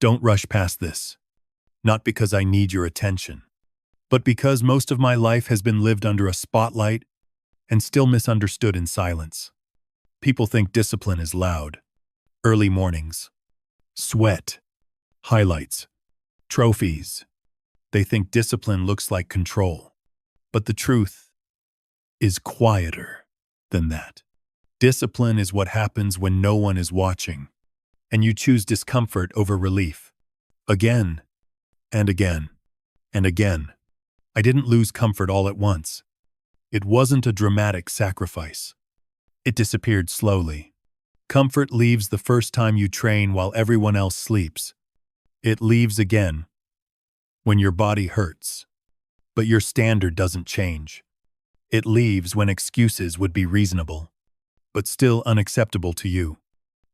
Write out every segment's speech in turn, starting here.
Don't rush past this. Not because I need your attention, but because most of my life has been lived under a spotlight and still misunderstood in silence. People think discipline is loud. Early mornings, sweat, highlights, trophies. They think discipline looks like control. But the truth is quieter than that. Discipline is what happens when no one is watching, and you choose discomfort over relief. Again, and again, and again. I didn't lose comfort all at once. It wasn't a dramatic sacrifice. It disappeared slowly. Comfort leaves the first time you train while everyone else sleeps. It leaves again when your body hurts, but your standard doesn't change. It leaves when excuses would be reasonable, but still unacceptable to you.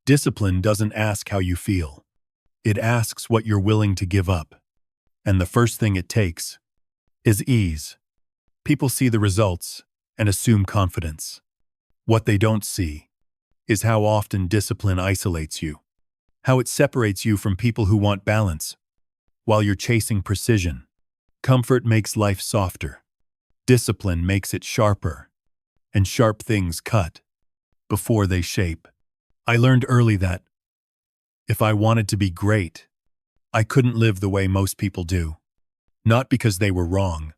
Discipline doesn't ask how you feel. It asks what you're willing to give up. And the first thing it takes is ease. People see the results and assume confidence. What they don't see is how often discipline isolates you, how it separates you from people who want balance while you're chasing precision. Comfort makes life softer. Discipline makes it sharper, and sharp things cut before they shape. I learned early that if I wanted to be great, I couldn't live the way most people do. Not because they were wrong,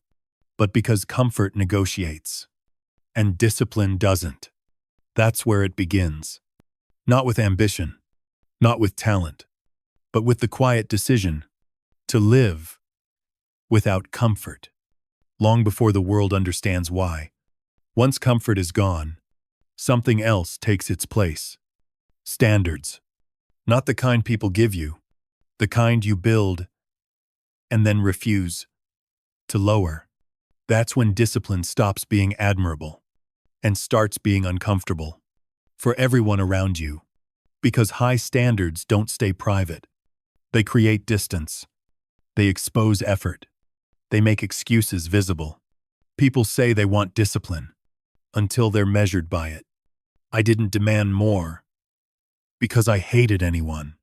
but because comfort negotiates, and discipline doesn't. That's where it begins. Not with ambition, not with talent, but with the quiet decision to live without comfort, long before the world understands why. Once comfort is gone, something else takes its place. Standards. Not the kind people give you, the kind you build and then refuse to lower. That's when discipline stops being admirable and starts being uncomfortable for everyone around you. Because high standards don't stay private. They create distance. They expose effort. They make excuses visible. People say they want discipline until they're measured by it. I didn't demand more because I hated anyone.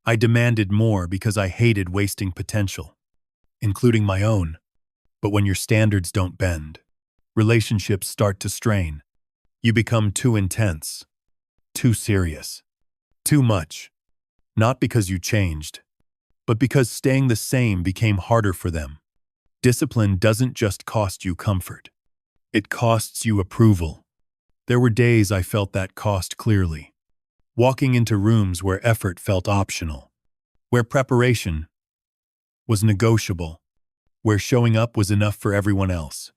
I demanded more because I hated wasting potential, including my own. But when your standards don't bend, relationships start to strain. You become too intense, too serious, too much. Not because you changed, but because staying the same became harder for them. Discipline doesn't just cost you comfort. It costs you approval. There were days I felt that cost clearly. Walking into rooms where effort felt optional, where preparation was negotiable, where showing up was enough for everyone else.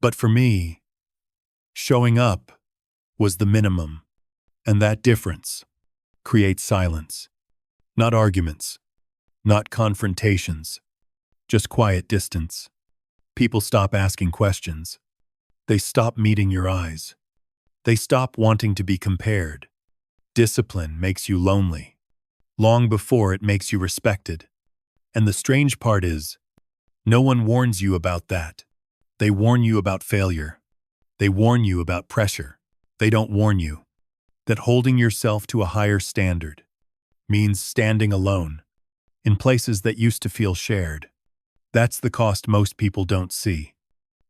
But for me, showing up was the minimum, and that difference creates silence. Not arguments, not confrontations, just quiet distance. People stop asking questions. They stop meeting your eyes. They stop wanting to be compared. Discipline makes you lonely, long before it makes you respected. And the strange part is, no one warns you about that. They warn you about failure. They warn you about pressure. They don't warn you that holding yourself to a higher standard means standing alone in places that used to feel shared. That's the cost most people don't see.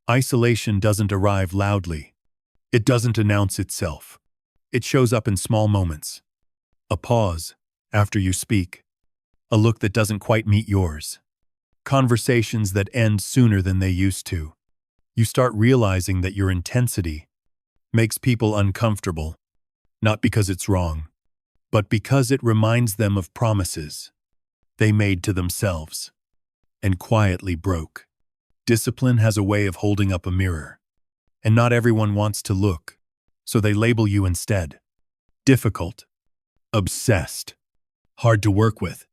Isolation doesn't arrive loudly. It doesn't announce itself. It shows up in small moments. A pause after you speak. A look that doesn't quite meet yours. Conversations that end sooner than they used to. You start realizing that your intensity makes people uncomfortable, not because it's wrong, but because it reminds them of promises they made to themselves and quietly broke. Discipline has a way of holding up a mirror, and not everyone wants to look, so they label you instead. Difficult, obsessed, hard to work with.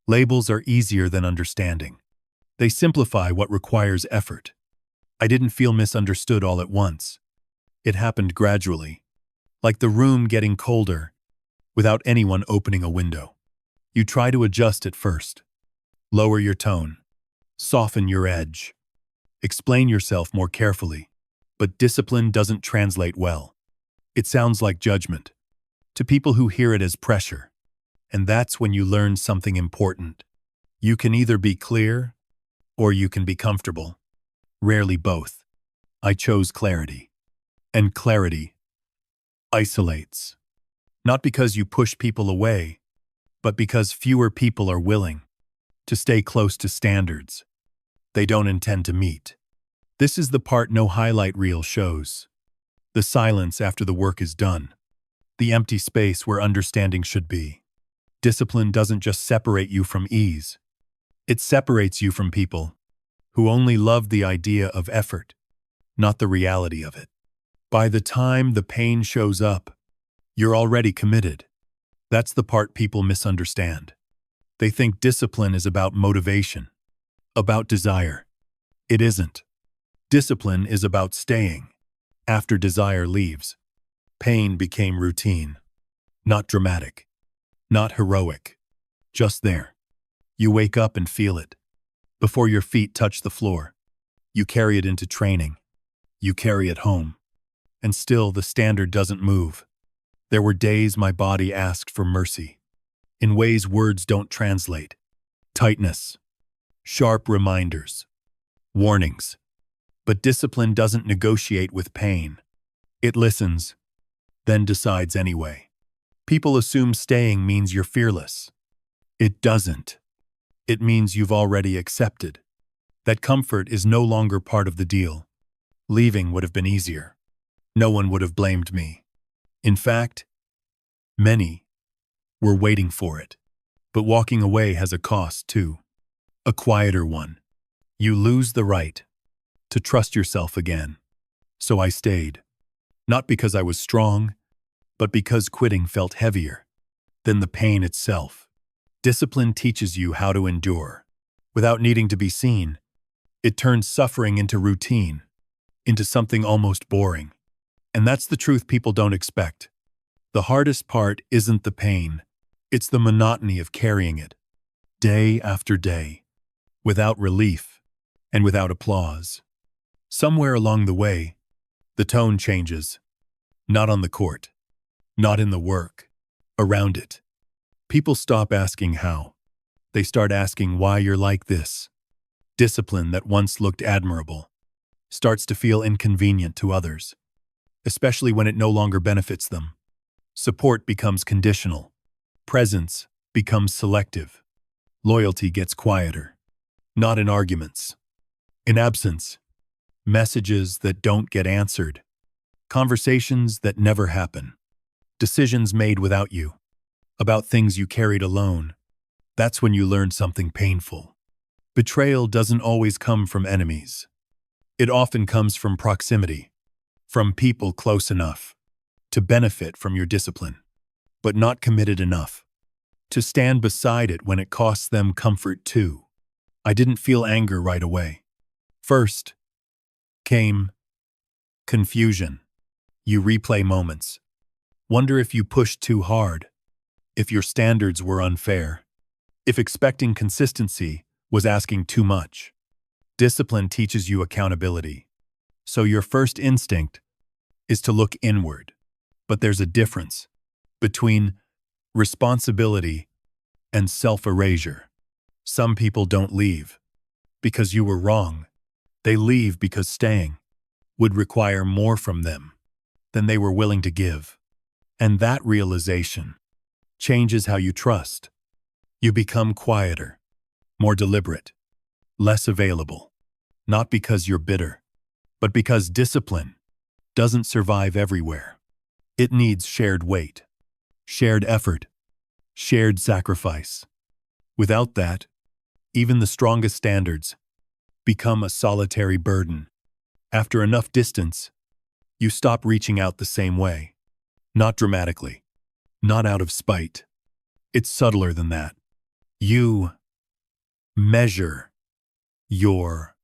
Labels are easier than understanding. They simplify what requires effort. I didn't feel misunderstood all at once. It happened gradually, like the room getting colder without anyone opening a window. You try to adjust at first. Lower your tone. Soften your edge. Explain yourself more carefully. But discipline doesn't translate well. It sounds like judgment to people who hear it as pressure. And that's when you learn something important. You can either be clear or you can be comfortable. Rarely both. I chose clarity. And clarity isolates. Not because you push people away, but because fewer people are willing to stay close to standards they don't intend to meet. This is the part no highlight reel shows. The silence after the work is done. The empty space where understanding should be. Discipline doesn't just separate you from ease. It separates you from people who only love the idea of effort, not the reality of it. By the time the pain shows up, you're already committed. That's the part people misunderstand. They think discipline is about motivation, about desire. It isn't. Discipline is about staying. After desire leaves, pain became routine. Not dramatic, not heroic, just there. You wake up and feel it. Before your feet touch the floor, you carry it into training. You carry it home. And still the standard doesn't move. There were days my body asked for mercy, in ways words don't translate. Tightness, sharp reminders, warnings. But discipline doesn't negotiate with pain. It listens, then decides anyway. People assume staying means you're fearless. It doesn't. It means you've already accepted that comfort is no longer part of the deal. Leaving would have been easier. No one would have blamed me. In fact, many were waiting for it. But walking away has a cost, too. A quieter one. You lose the right to trust yourself again. So I stayed. Not because I was strong, but because quitting felt heavier than the pain itself. Discipline teaches you how to endure without needing to be seen. It turns suffering into routine, into something almost boring. And that's the truth people don't expect. The hardest part isn't the pain. It's the monotony of carrying it, day after day, without relief and without applause. Somewhere along the way, the tone changes. Not on the court, not in the work, around it. People stop asking how. They start asking why you're like this. Discipline that once looked admirable starts to feel inconvenient to others, especially when it no longer benefits them. Support becomes conditional. Presence becomes selective. Loyalty gets quieter. Not in arguments. In absence. Messages that don't get answered. Conversations that never happen. Decisions made without you. About things you carried alone. That's when you learn something painful. Betrayal doesn't always come from enemies. It often comes from proximity. From people close enough to benefit from your discipline, but not committed enough to stand beside it when it costs them comfort too. I didn't feel anger right away. First came confusion. You replay moments. Wonder if you pushed too hard, if your standards were unfair, if expecting consistency was asking too much. Discipline teaches you accountability. So your first instinct is to look inward. But there's a difference between responsibility and self-erasure. Some people don't leave because you were wrong. They leave because staying would require more from them than they were willing to give. And that realization changes how you trust. You become quieter, more deliberate, less available. Not because you're bitter, but because discipline doesn't survive everywhere. It needs shared weight, shared effort, shared sacrifice. Without that, even the strongest standards become a solitary burden. After enough distance, you stop reaching out the same way. Not dramatically, not out of spite. It's subtler than that. You measure your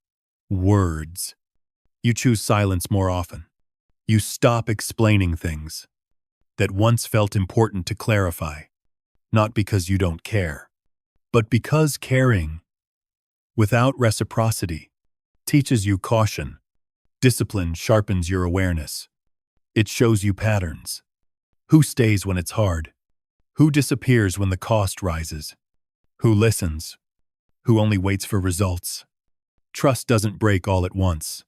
words. You choose silence more often. You stop explaining things that once felt important to clarify, not because you don't care, but because caring without reciprocity teaches you caution. Discipline sharpens your awareness. It shows you patterns. Who stays when it's hard? Who disappears when the cost rises? Who listens? Who only waits for results? Trust doesn't break all at once.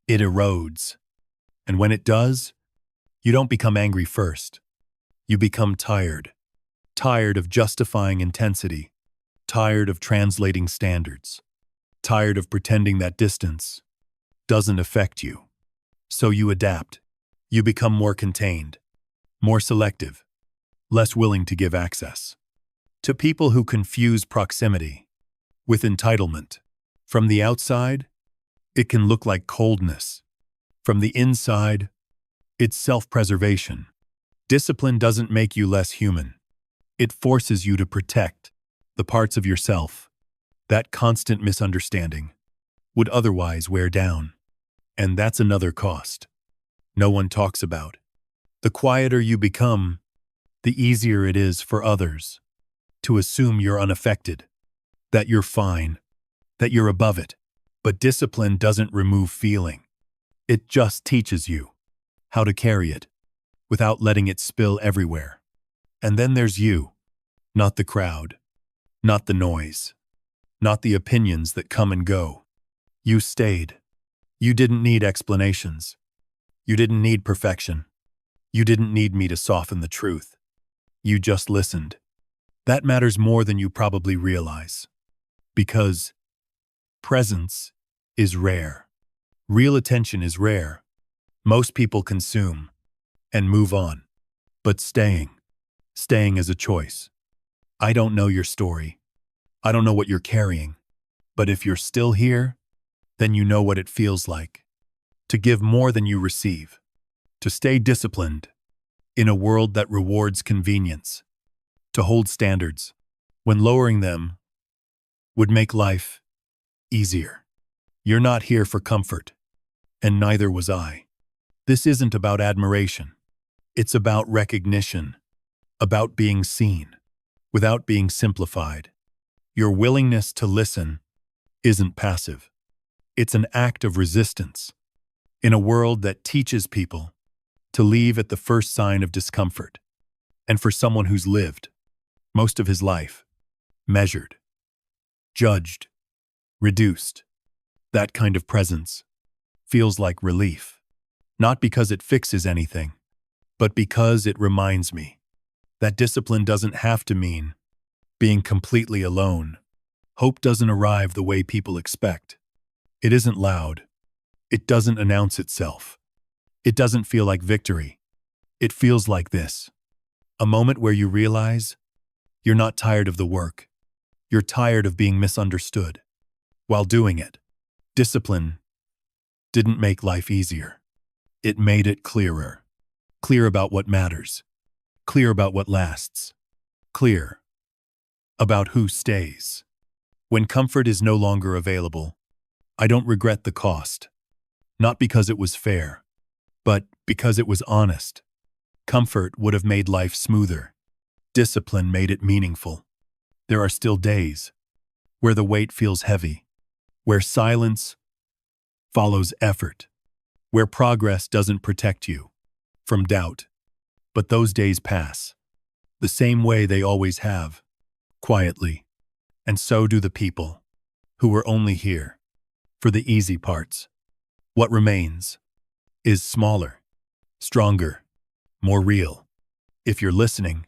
It erodes. And when it does, you don't become angry first. You become tired. Tired of justifying intensity. Tired of translating standards. Tired of pretending that distance doesn't affect you. So you adapt. You become more contained, more selective, less willing to give access to people who confuse proximity with entitlement. From the outside, it can look like coldness. From the inside, it's self-preservation. Discipline doesn't make you less human. It forces you to protect the parts of yourself that constant misunderstanding would otherwise wear down. And that's another cost no one talks about. The quieter you become, the easier it is for others to assume you're unaffected, that you're fine, that you're above it. But discipline doesn't remove feeling. It just teaches you how to carry it without letting it spill everywhere. And then there's you, not the crowd, not the noise, not the opinions that come and go. You stayed. You didn't need explanations. You didn't need perfection. You didn't need me to soften the truth. You just listened. That matters more than you probably realize. Because presence is rare. Real attention is rare. Most people consume and move on. But staying is a choice. I don't know your story. I don't know what you're carrying. But if you're still here, then you know what it feels like to give more than you receive, to stay disciplined in a world that rewards convenience, to hold standards when lowering them would make life easier. You're not here for comfort, and neither was I. This isn't about admiration. It's about recognition, about being seen, without being simplified. Your willingness to listen isn't passive. It's an act of resistance in a world that teaches people to leave at the first sign of discomfort. And for someone who's lived most of his life, measured, judged, reduced, that kind of presence feels like relief. Not because it fixes anything, but because it reminds me that discipline doesn't have to mean being completely alone. Hope doesn't arrive the way people expect. It isn't loud. It doesn't announce itself. It doesn't feel like victory. It feels like this: a moment where you realize you're not tired of the work. You're tired of being misunderstood. While doing it, discipline didn't make life easier. It made it clearer. Clear about what matters. Clear about what lasts. Clear about who stays. When comfort is no longer available, I don't regret the cost. Not because it was fair, but because it was honest. Comfort would have made life smoother. Discipline made it meaningful. There are still days where the weight feels heavy, where silence follows effort, where progress doesn't protect you from doubt. But those days pass, the same way they always have, quietly. And so do the people who were only here for the easy parts. What remains is smaller, stronger, more real. If you're listening,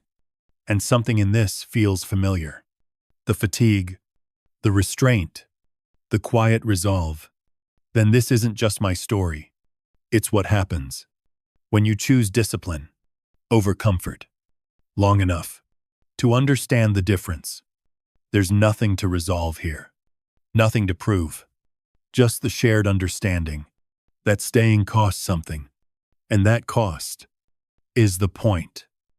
and something in this feels familiar, the fatigue, the restraint, the quiet resolve, then this isn't just my story. It's what happens when you choose discipline over comfort long enough to understand the difference. There's nothing to resolve here, nothing to prove, just the shared understanding that staying costs something, and that cost is the point.